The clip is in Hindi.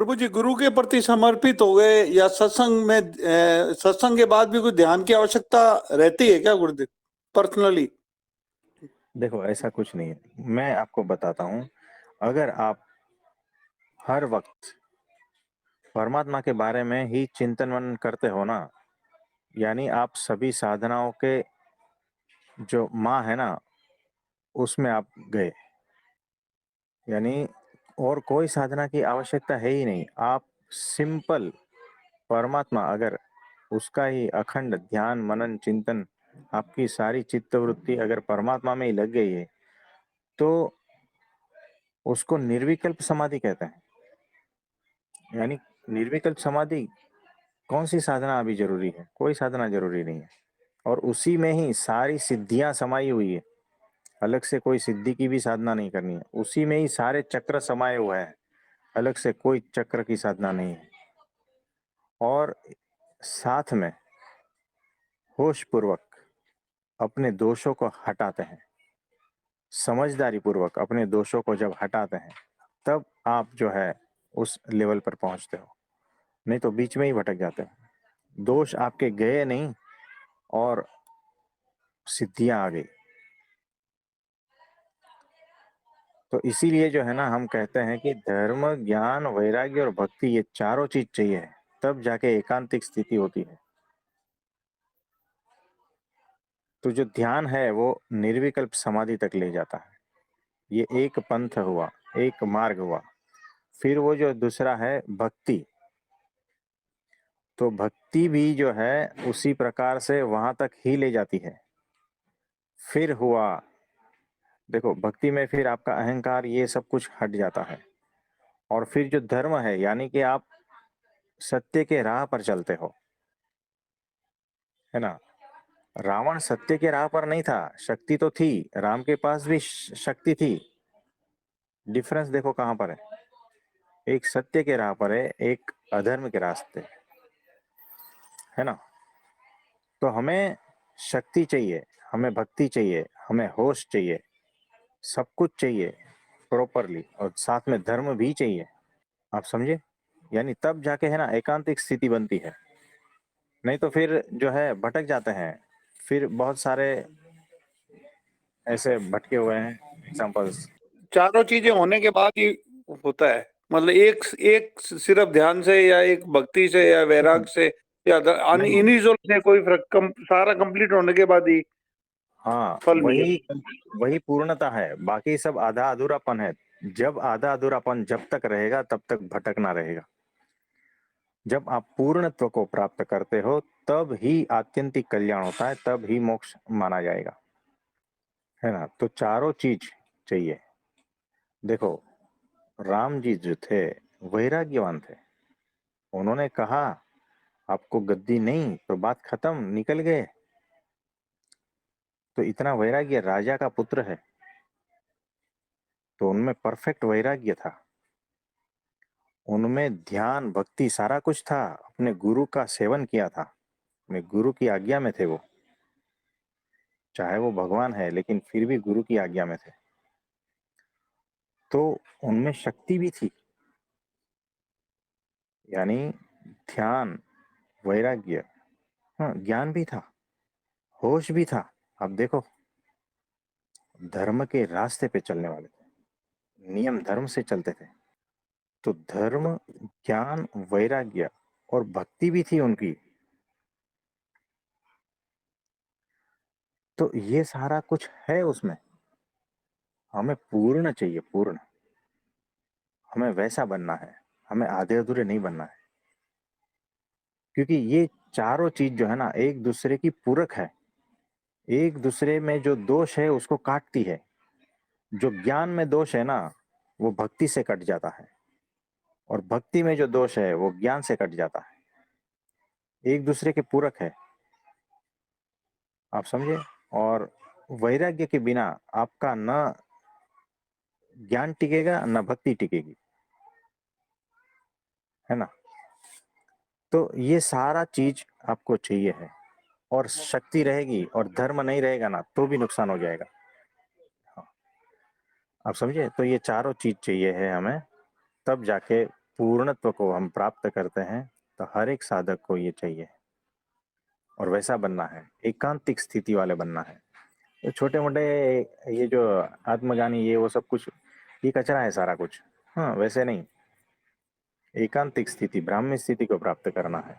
प्रभु जी गुरु के प्रति समर्पित हो गए या सत्संग में सत्संग के बाद भी कोई ध्यान की आवश्यकता रहती है क्या गुरुदेव पर्सनली? देखो, ऐसा कुछ नहीं है। मैं आपको बताता हूँ, अगर आप हर वक्त परमात्मा के बारे में ही चिंतन मनन करते हो ना, यानी आप सभी साधनाओं के जो माँ है ना, उसमें आप गए। यानी और कोई साधना की आवश्यकता है ही नहीं। आप सिंपल परमात्मा, अगर उसका ही अखंड ध्यान मनन चिंतन, आपकी सारी चित्तवृत्ति अगर परमात्मा में ही लग गई है, तो उसको निर्विकल्प समाधि कहते हैं। यानी निर्विकल्प समाधि कौन सी साधना अभी जरूरी है? कोई साधना जरूरी नहीं है। और उसी में ही सारी सिद्धियां समाई हुई है। अलग से कोई सिद्धि की भी साधना नहीं करनी है। उसी में ही सारे चक्र समाये हुए हैं। अलग से कोई चक्र की साधना नहीं है। और साथ में होश पूर्वक अपने दोषों को हटाते हैं। समझदारी पूर्वक अपने दोषों को जब हटाते हैं, तब आप जो है उस लेवल पर पहुंचते हो। नहीं तो बीच में ही भटक जाते हैं। दोष आपके गए नहीं और सिद्धियां आ गई। तो इसीलिए जो है ना, हम कहते हैं कि धर्म ज्ञान वैराग्य और भक्ति, ये चारों चीज चाहिए, तब जाके एकांतिक स्थिति होती है। तो जो ध्यान है वो निर्विकल्प समाधि तक ले जाता है। ये एक पंथ हुआ, एक मार्ग हुआ। फिर वो जो दूसरा है भक्ति, तो भक्ति भी जो है उसी प्रकार से वहां तक ही ले जाती है। फिर हुआ, देखो भक्ति में फिर आपका अहंकार ये सब कुछ हट जाता है। और फिर जो धर्म है, यानी कि आप सत्य के राह पर चलते हो, है ना। रावण सत्य के राह पर नहीं था, शक्ति तो थी, राम के पास भी शक्ति थी। डिफरेंस देखो कहां पर है। एक सत्य के राह पर है, एक अधर्म के रास्ते, है ना। तो हमें शक्ति चाहिए, हमें भक्ति चाहिए, हमें होश चाहिए, सब कुछ चाहिए प्रॉपरली, और साथ में धर्म भी चाहिए। आप समझे? यानी तब जाके है ना एकांतिक स्थिति बनती है। नहीं तो फिर जो है भटक जाते हैं। फिर बहुत सारे ऐसे भटके हुए हैं एग्जांपल्स। चारों चीजें होने के बाद ही होता है, मतलब एक एक सिर्फ ध्यान से या एक भक्ति से या वैराग से या नहीं, इन्हीं से कोई फर्क सारा कंप्लीट होने के बाद ही हाँ, फल वही मिलेगा। वही पूर्णता है, बाकी सब आधा अधूरापन है। जब आधा अधूरापन जब तक रहेगा तब तक भटकना रहेगा। जब आप पूर्णत्व को प्राप्त करते हो, तब ही आत्यंतिक कल्याण होता है, तब ही मोक्ष माना जाएगा, है ना। तो चारों चीज चाहिए। देखो, राम जी जो थे वैराग्यवान थे। उन्होंने कहा आपको गद्दी नहीं, तो बात खत्म, निकल गए। तो इतना वैराग्य, राजा का पुत्र है, तो उनमें परफेक्ट वैराग्य था। उनमें ध्यान भक्ति सारा कुछ था। अपने गुरु का सेवन किया था, अपने गुरु की आज्ञा में थे वो। चाहे वो भगवान है, लेकिन फिर भी गुरु की आज्ञा में थे। तो उनमें शक्ति भी थी, यानी ध्यान, वैराग्य, हाँ, ज्ञान भी था, होश भी था। अब देखो, धर्म के रास्ते पे चलने वाले थे, नियम धर्म से चलते थे। तो धर्म, ज्ञान, वैराग्य और भक्ति भी थी उनकी। तो ये सारा कुछ है उसमें। हमें पूर्ण चाहिए, पूर्ण। हमें वैसा बनना है, हमें आधे अधूरे नहीं बनना है। क्योंकि ये चारों चीज जो है ना, एक दूसरे की पूरक है। एक दूसरे में जो दोष है उसको काटती है। जो ज्ञान में दोष है ना, वो भक्ति से कट जाता है, और भक्ति में जो दोष है वो ज्ञान से कट जाता है। एक दूसरे के पूरक है, आप समझे। और वैराग्य के बिना आपका न ज्ञान टिकेगा न भक्ति टिकेगी, है ना। तो ये सारा चीज आपको चाहिए है। और शक्ति रहेगी और धर्म नहीं रहेगा ना, तो भी नुकसान हो जाएगा। हाँ, आप समझे। तो ये चारों चीज चाहिए है हमें, तब जाके पूर्णत्व को हम प्राप्त करते हैं तो हर एक साधक को ये चाहिए और वैसा बनना है, एकांतिक स्थिति वाले बनना है। तो छोटे मोटे ये जो आत्मज्ञानी ये वो सब कुछ ये कचरा है सारा कुछ। हाँ, वैसे नहीं, एकांतिक स्थिति, ब्राह्मी स्थिति को प्राप्त करना है।